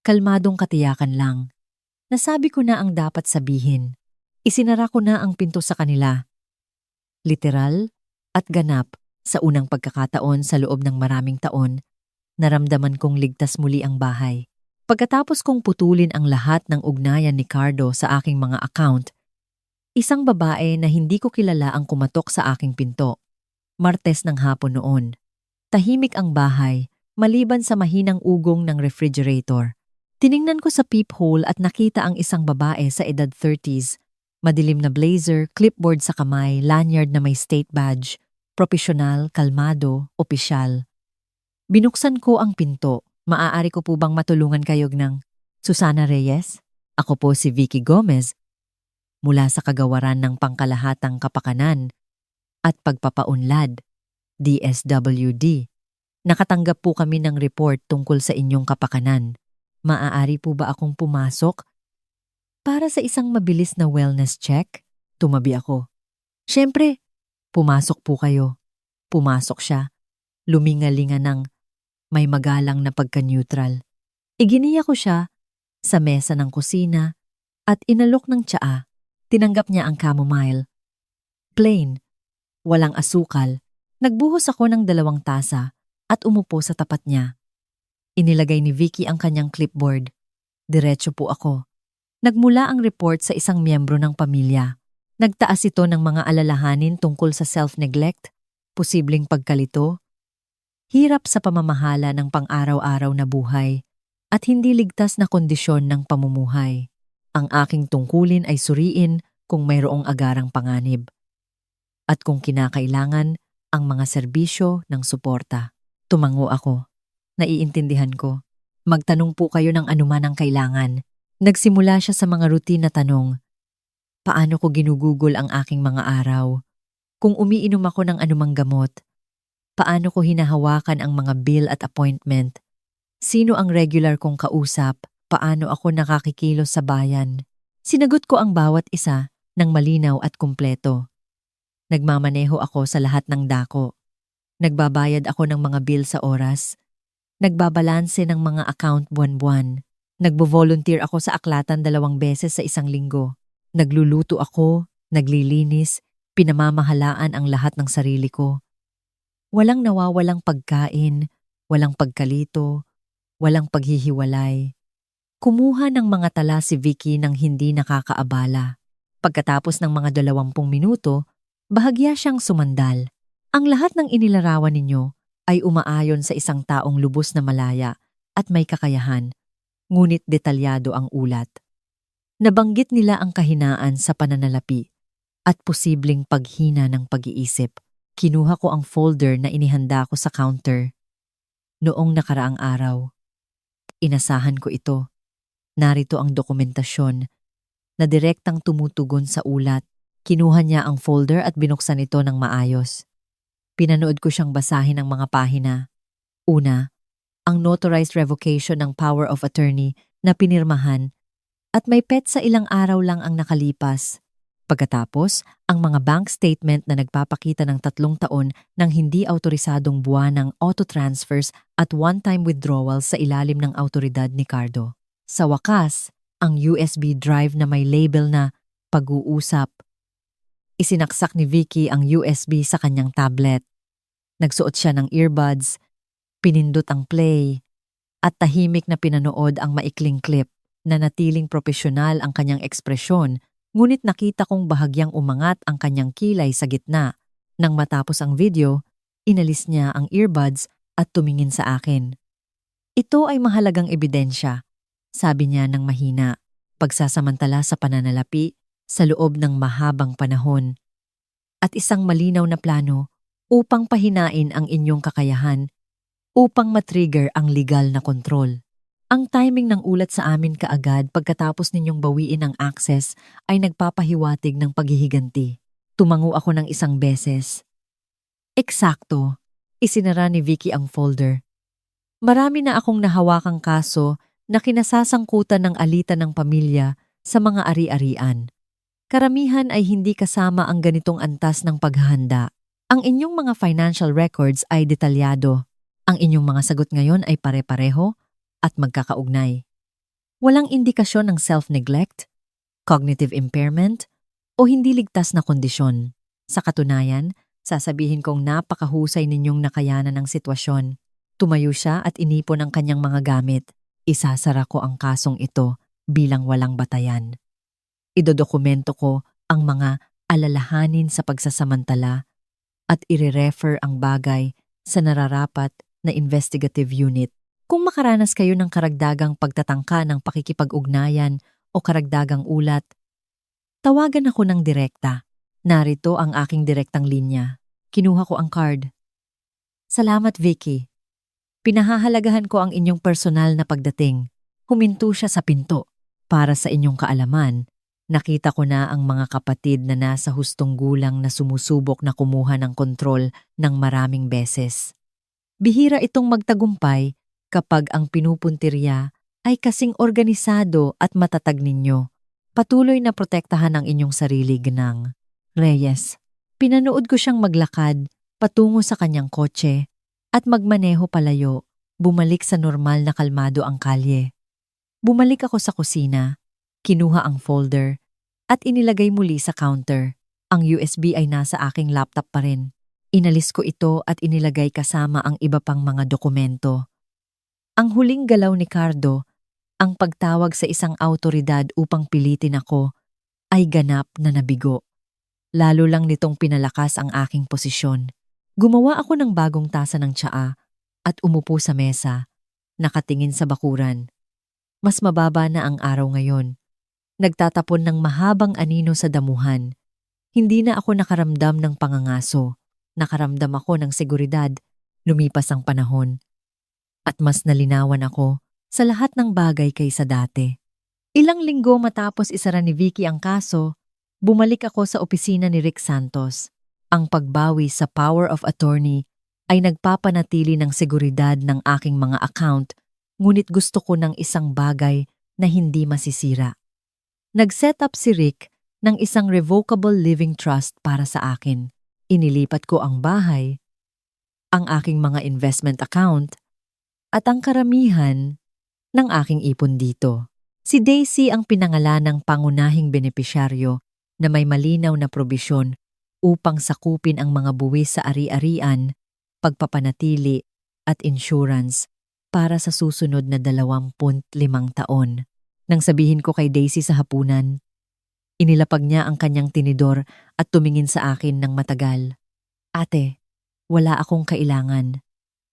kalmadong katiyakan lang. Nasabi ko na ang dapat sabihin. Isinara ko na ang pinto sa kanila. Literal at ganap sa unang pagkakataon sa loob ng maraming taon, naramdaman kong ligtas muli ang bahay. Pagkatapos kong putulin ang lahat ng ugnayan ni Cardo sa aking mga account, isang babae na hindi ko kilala ang kumatok sa aking pinto. Martes ng hapon noon. Tahimik ang bahay, maliban sa mahinang ugong ng refrigerator. Tiningnan ko sa peephole at nakita ang isang babae sa edad 30s. Madilim na blazer, clipboard sa kamay, lanyard na may state badge. Propesyonal, kalmado, opisyal. Binuksan ko ang pinto. Maaari ko po bang matulungan kayo ng Susana Reyes? Ako po si Vicky Gomez. Mula sa kagawaran ng pangkalahatang kapakanan at pagpapaunlad, DSWD. Nakatanggap po kami ng report tungkol sa inyong kapakanan. Maaari po ba akong pumasok? Para sa isang mabilis na wellness check, tumabi ako. Siyempre, pumasok po kayo. Pumasok siya. Lumingalinga ng may magalang na pagka-neutral. Iginiya ko siya sa mesa ng kusina at inalok ng tsaa. Tinanggap niya ang chamomile. Plain, walang asukal. Nagbuhos ako ng 2 tasa at umupo sa tapat niya. Inilagay ni Vicky ang kanyang clipboard. Diretso po ako. Nagmula ang report sa isang miyembro ng pamilya. Nagtaas ito ng mga alalahanin tungkol sa self-neglect, posibleng pagkalito, hirap sa pamamahala ng pang-araw-araw na buhay, at hindi ligtas na kondisyon ng pamumuhay. Ang aking tungkulin ay suriin kung mayroong agarang panganib. At kung kinakailangan, ang mga serbisyo ng suporta. Tumango ako. Naiintindihan ko. Magtanong po kayo ng anuman ang kailangan. Nagsimula siya sa mga routine na tanong. Paano ko ginugugol ang aking mga araw? Kung umiinom ako ng anumang gamot, paano ko hinahawakan ang mga bill at appointment? Sino ang regular kong kausap? Paano ako nakakikilos sa bayan? Sinagot ko ang bawat isa ng malinaw at kumpleto. Nagmamaneho ako sa lahat ng dako. Nagbabayad ako ng mga bill sa oras. Nagbabalanse ng mga account buwan-buwan. Nagbo-volunteer ako sa aklatan 2 beses sa isang linggo. Nagluluto ako, naglilinis, pinamamahalaan ang lahat ng sarili ko. Walang nawawalang pagkain, walang pagkalito, walang paghihiwalay. Kumuha ng mga tala si Vicky nang hindi nakakaabala. Pagkatapos ng mga 20 minuto, bahagya siyang sumandal. Ang lahat ng inilarawan ninyo ay umaayon sa isang taong lubos na malaya at may kakayahan, ngunit detalyado ang ulat. Nabanggit nila ang kahinaan sa pananalapi at posibleng paghina ng pag-iisip. Kinuha ko ang folder na inihanda ko sa counter. Noong nakaraang araw, inasahan ko ito. Narito ang dokumentasyon na direktang tumutugon sa ulat. Kinuha niya ang folder at binuksan ito ng maayos. Pinanood ko siyang basahin ang mga pahina. Una, ang notarized revocation ng power of attorney na pinirmahan at may petsa ilang araw lang ang nakalipas. Pagkatapos, ang mga bank statement na nagpapakita ng 3 taon ng hindi autorisadong buwan ng auto-transfers at one-time withdrawals sa ilalim ng autoridad ni Cardo. Sa wakas, ang USB drive na may label na pag-uusap. Isinaksak ni Vicky ang USB sa kanyang tablet. Nagsuot siya ng earbuds, pinindot ang play, at tahimik na pinanood ang maikling clip. Nanatiling propesyonal ang kanyang ekspresyon, ngunit nakita kong bahagyang umangat ang kanyang kilay sa gitna. Nang matapos ang video, inalis niya ang earbuds at tumingin sa akin. Ito ay mahalagang ebidensya, sabi niya ng mahina, pagsasamantala sa pananalapi sa loob ng mahabang panahon. At isang malinaw na plano upang pahinain ang inyong kakayahan, upang matrigger ang legal na kontrol. Ang timing ng ulat sa amin kaagad pagkatapos ninyong bawiin ang access ay nagpapahiwatig ng paghihiganti. Tumango ako ng 1 beses. Eksakto, isinara ni Vicky ang folder. Marami na akong nahawakang kaso na kinasasangkutan ng alitan ng pamilya sa mga ari-arian. Karamihan ay hindi kasama ang ganitong antas ng paghahanda. Ang inyong mga financial records ay detalyado. Ang inyong mga sagot ngayon ay pare-pareho at magkakaugnay. Walang indikasyon ng self-neglect, cognitive impairment, o hindi ligtas na kondisyon. Sa katunayan, sasabihin kong napakahusay ninyong nakayanan ng sitwasyon. Tumayo siya at inipon ang kanyang mga gamit. Isasara ko ang kasong ito bilang walang batayan. Idodokumento ko ang mga alalahanin sa pagsasamantala at ire-refer ang bagay sa nararapat na investigative unit. Kung makaranas kayo ng karagdagang pagtatangka ng pakikipag-ugnayan o karagdagang ulat, tawagan ako ng direkta. Narito ang aking direktang linya. Kinuha ko ang card. Salamat, Vicky. Pinahahalagahan ko ang inyong personal na pagdating. Huminto siya sa pinto. Para sa inyong kaalaman, nakita ko na ang mga kapatid na nasa hustong gulang na sumusubok na kumuha ng kontrol ng maraming beses. Bihira itong magtagumpay kapag ang pinupuntirya ay kasing organisado at matatag ninyo. Patuloy na protektahan ang inyong sarili, Gnang. Reyes, pinanood ko siyang maglakad patungo sa kanyang kotse at magmaneho palayo, bumalik sa normal na kalmado ang kalye. Bumalik ako sa kusina, kinuha ang folder, at inilagay muli sa counter. Ang USB ay nasa aking laptop pa rin. Inalis ko ito at inilagay kasama ang iba pang mga dokumento. Ang huling galaw ni Cardo, ang pagtawag sa isang autoridad upang pilitin ako, ay ganap na nabigo. Lalo lang nitong pinalakas ang aking posisyon. Gumawa ako ng bagong tasa ng tsaa at umupo sa mesa, nakatingin sa bakuran. Mas mababa na ang araw ngayon. Nagtatapon ng mahabang anino sa damuhan. Hindi na ako nakaramdam ng pangangaso. Nakaramdam ako ng seguridad. Lumipas ang panahon. At mas nalinawan ako sa lahat ng bagay kaysa dati. Ilang linggo matapos isara ni Vicky ang kaso, Bumalik ako sa opisina ni Rick Santos. Ang pagbawi sa power of attorney ay nagpapanatili ng seguridad ng aking mga account, ngunit gusto ko ng isang bagay na hindi masisira. Nag-set up si Rick ng isang revocable living trust para sa akin. Inilipat ko ang bahay, ang aking mga investment account, at ang karamihan ng aking ipon dito. Si Daisy ang pinangalan ng pangunahing benepisyaryo na may malinaw na probisyon upang sakupin ang mga buwis sa ari-arian, pagpapanatili at insurance para sa susunod na 25 taon. Nang sabihin ko kay Daisy sa hapunan, inilapag niya ang kanyang tinidor at tumingin sa akin ng matagal. "Ate, wala akong kailangan,"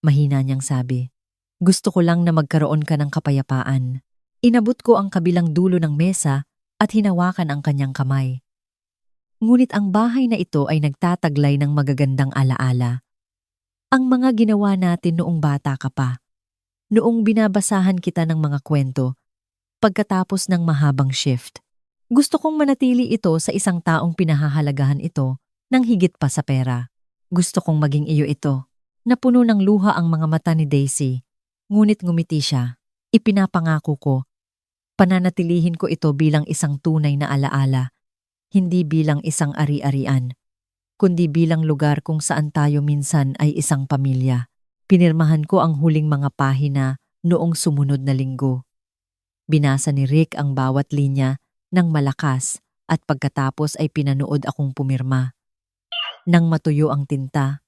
mahina niyang sabi. "Gusto ko lang na magkaroon ka ng kapayapaan." Inabot ko ang kabilang dulo ng mesa at hinawakan ang kanyang kamay. Ngunit ang bahay na ito ay nagtataglay ng magagandang alaala. Ang mga ginawa natin noong bata ka pa. Noong binabasahan kita ng mga kwento, pagkatapos ng mahabang shift. Gusto kong manatili ito sa isang taong pinahahalagahan ito ng higit pa sa pera. Gusto kong maging iyo ito. Napuno ng luha ang mga mata ni Daisy, ngunit ngumiti siya. Ipinapangako ko, pananatilihin ko ito bilang isang tunay na alaala, hindi bilang isang ari-arian, kundi bilang lugar kung saan tayo minsan ay isang pamilya. Pinirmahan ko ang huling mga pahina noong sumunod na linggo. Binasa ni Rick ang bawat linya ng malakas at pagkatapos ay pinanood akong pumirma. Nang matuyo ang tinta,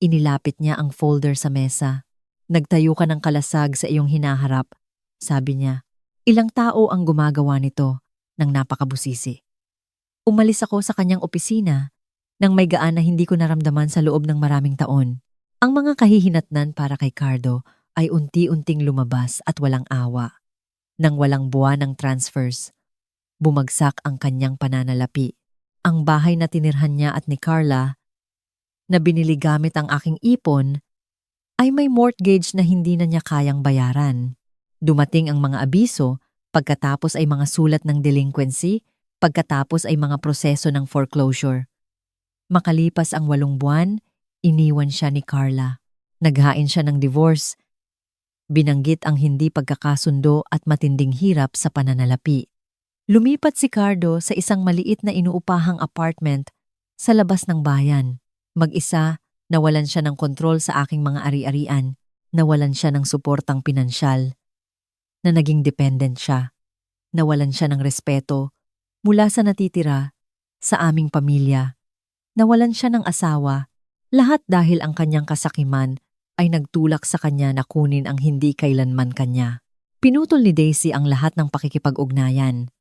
inilapit niya ang folder sa mesa. "Nagtayo ka ng kalasag sa iyong hinaharap," sabi niya. "Ilang tao ang gumagawa nito ng napakabusisi." Umalis ako sa kanyang opisina nang may gaan na hindi ko naramdaman sa loob ng maraming taon. Ang mga kahihinatnan para kay Cardo ay unti-unting lumabas at walang awa. Nang walang buwan ng transfers, bumagsak ang kanyang pananalapi. Ang bahay na tinirhan niya at ni Carla, na binili gamit ang aking ipon, ay may mortgage na hindi na niya kayang bayaran. Dumating ang mga abiso, pagkatapos ay mga sulat ng delinquency, pagkatapos ay mga proseso ng foreclosure. Makalipas ang 8 buwan, iniwan siya ni Carla. Naghain siya ng divorce. Binanggit ang hindi pagkakasundo at matinding hirap sa pananalapi. Lumipat si Cardo sa isang maliit na inuupahang apartment sa labas ng bayan. Mag-isa, nawalan siya ng kontrol sa aking mga ari-arian, nawalan siya ng suportang pinansyal, na naging dependent siya. Nawalan siya ng respeto mula sa natitira sa aming pamilya. Nawalan siya ng asawa, lahat dahil ang kanyang kasakiman ay nagtulak sa kanya na kunin ang hindi kailanman kanya. Pinutol ni Daisy ang lahat ng pakikipag-ugnayan.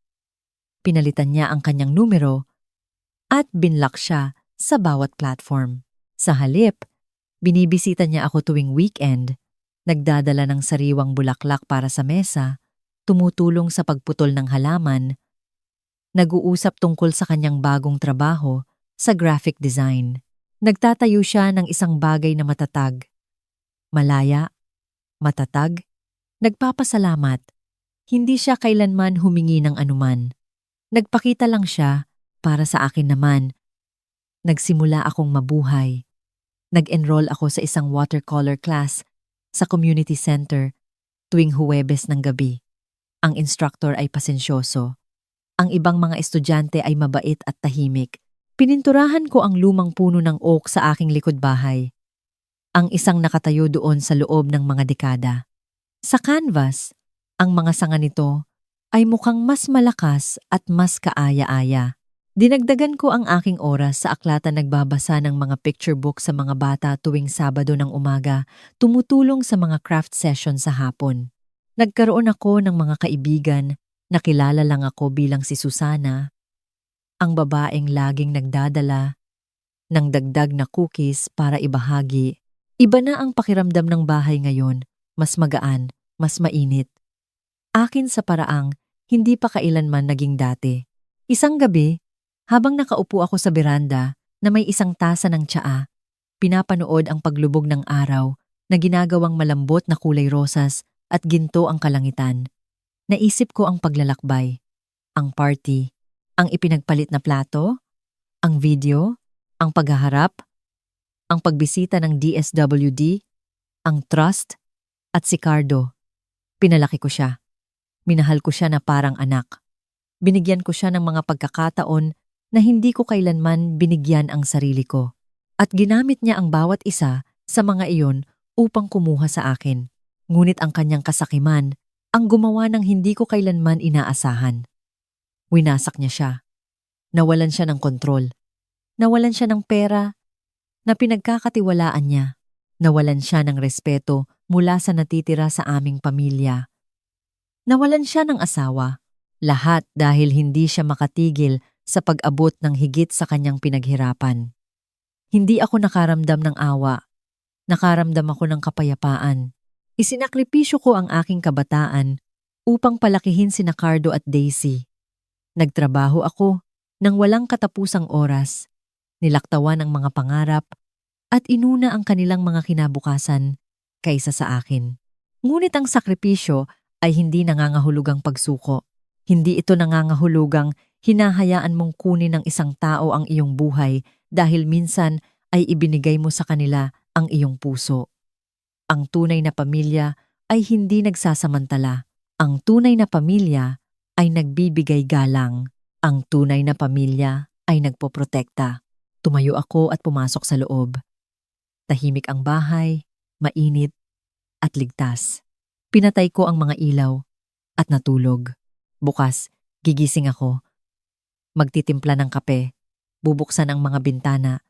Pinalitan niya ang kanyang numero at binlock siya sa bawat platform. Sa halip, binibisita niya ako tuwing weekend, nagdadala ng sariwang bulaklak para sa mesa, tumutulong sa pagputol ng halaman, nag-uusap tungkol sa kanyang bagong trabaho sa graphic design. Nagtatayo siya ng isang bagay na matatag. Malaya, matatag, nagpapasalamat. Hindi siya kailanman humingi ng anuman. Nagpakita lang siya para sa akin naman. Nagsimula akong mabuhay. Nag-enroll ako sa isang watercolor class sa community center tuwing Huwebes ng gabi. Ang instructor ay pasensyoso. Ang ibang mga estudyante ay mabait at tahimik. Pininturahan ko ang lumang puno ng oak sa aking likod bahay. Ang isang nakatayo doon sa loob ng mga dekada. Sa canvas, ang mga sanga nito ay mukhang mas malakas at mas kaaya-aya. Dinagdagan ko ang aking oras sa aklatan nagbabasa ng mga picture book sa mga bata tuwing Sabado ng umaga, tumutulong sa mga craft session sa hapon. Nagkaroon ako ng mga kaibigan, nakilala lang ako bilang si Susana, ang babaeng laging nagdadala ng dagdag na cookies para ibahagi. Iba na ang pakiramdam ng bahay ngayon, mas magaan, mas mainit. Akin sa paraang hindi pa kailanman naging dati. Isang gabi, habang nakaupo ako sa beranda na may isang tasa ng tsaa, pinapanood ang paglubog ng araw na ginagawang malambot na kulay rosas at ginto ang kalangitan. Naisip ko ang paglalakbay, ang party, Ang ipinagpalit na plato, ang video, ang paghaharap, ang pagbisita ng DSWD, ang trust, at si Cardo. Pinalaki ko siya. Minahal ko siya na parang anak. Binigyan ko siya ng mga pagkakataon na hindi ko kailanman binigyan ang sarili ko. At ginamit niya ang bawat isa sa mga iyon upang kumuha sa akin. Ngunit ang kanyang kasakiman ang gumawa ng hindi ko kailanman inaasahan. Winasak niya siya. Nawalan siya ng kontrol. Nawalan siya ng pera na pinagkakatiwalaan niya. Nawalan siya ng respeto mula sa natitira sa aming pamilya. Nawalan siya ng asawa. Lahat dahil hindi siya makatigil sa pag-abot ng higit sa kanyang pinaghirapan. Hindi ako nakaramdam ng awa. Nakaramdam ako ng kapayapaan. Isinakripisyo ko ang aking kabataan upang palakihin sina Cardo at Daisy. Nagtrabaho ako nang walang katapusang oras. Nilaktawan ang mga pangarap at inuna ang kanilang mga kinabukasan kaysa sa akin. Ngunit ang sakripisyo ay hindi nangangahulugang pagsuko. Hindi ito nangangahulugang hinahayaan mong kunin ng isang tao ang iyong buhay dahil minsan ay ibinigay mo sa kanila ang iyong puso. Ang tunay na pamilya ay hindi nagsasamantala. Ang tunay na pamilya ay nagbibigay galang. Ang tunay na pamilya ay nagpoprotekta. Tumayo ako at pumasok sa loob. Tahimik ang bahay, mainit, at ligtas. Pinatay ko ang mga ilaw at natulog. Bukas, gigising ako. Magtitimpla ng kape, bubuksan ang mga bintana,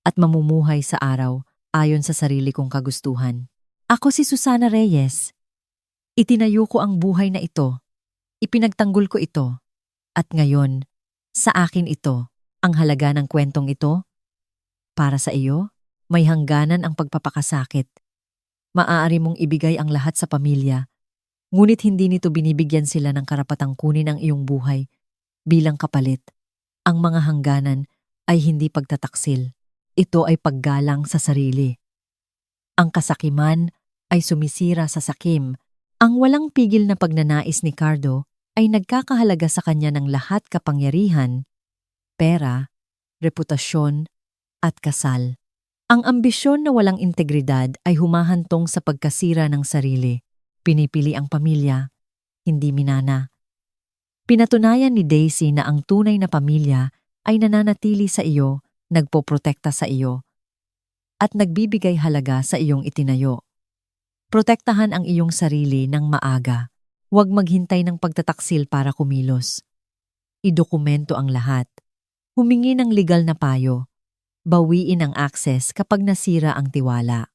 at mamumuhay sa araw ayon sa sarili kong kagustuhan. Ako si Susana Reyes. Itinayo ko ang buhay na ito. Ipinagtanggol ko ito. At ngayon, sa akin ito, ang halaga ng kwentong ito. Para sa iyo, may hangganan ang pagpapakasakit. Maaari mong ibigay ang lahat sa pamilya, ngunit hindi nito binibigyan sila ng karapatang kunin ang iyong buhay bilang kapalit. Ang mga hangganan ay hindi pagtataksil. Ito ay paggalang sa sarili. Ang kasakiman ay sumisira sa sakim. Ang walang pigil na pagnanais ni Cardo ay nagkakahalaga sa kanya ng lahat kapangyarihan, pera, reputasyon, at kasal. Ang ambisyon na walang integridad ay humahantong sa pagkasira ng sarili. Pinipili ang pamilya, hindi minana. Pinatunayan ni Daisy na ang tunay na pamilya ay nananatili sa iyo, nagpoprotekta sa iyo, at nagbibigay halaga sa iyong itinayo. Protektahan ang iyong sarili ng maaga. Huwag maghintay ng pagtataksil para kumilos. Idokumento ang lahat. Humingi ng legal na payo. Bawiin ang access kapag nasira ang tiwala.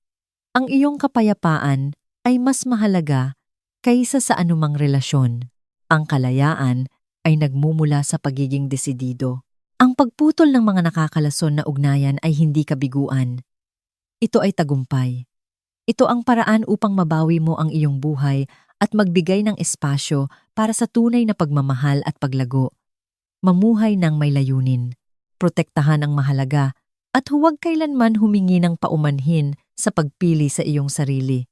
Ang iyong kapayapaan ay mas mahalaga kaysa sa anumang relasyon. Ang kalayaan ay nagmumula sa pagiging desidido. Ang pagputol ng mga nakakalason na ugnayan ay hindi kabiguan. Ito ay tagumpay. Ito ang paraan upang mabawi mo ang iyong buhay at magbigay ng espasyo para sa tunay na pagmamahal at paglago. Mamuhay ng may layunin. Protektahan ang mahalaga at huwag kailanman humingi ng paumanhin sa pagpili sa iyong sarili.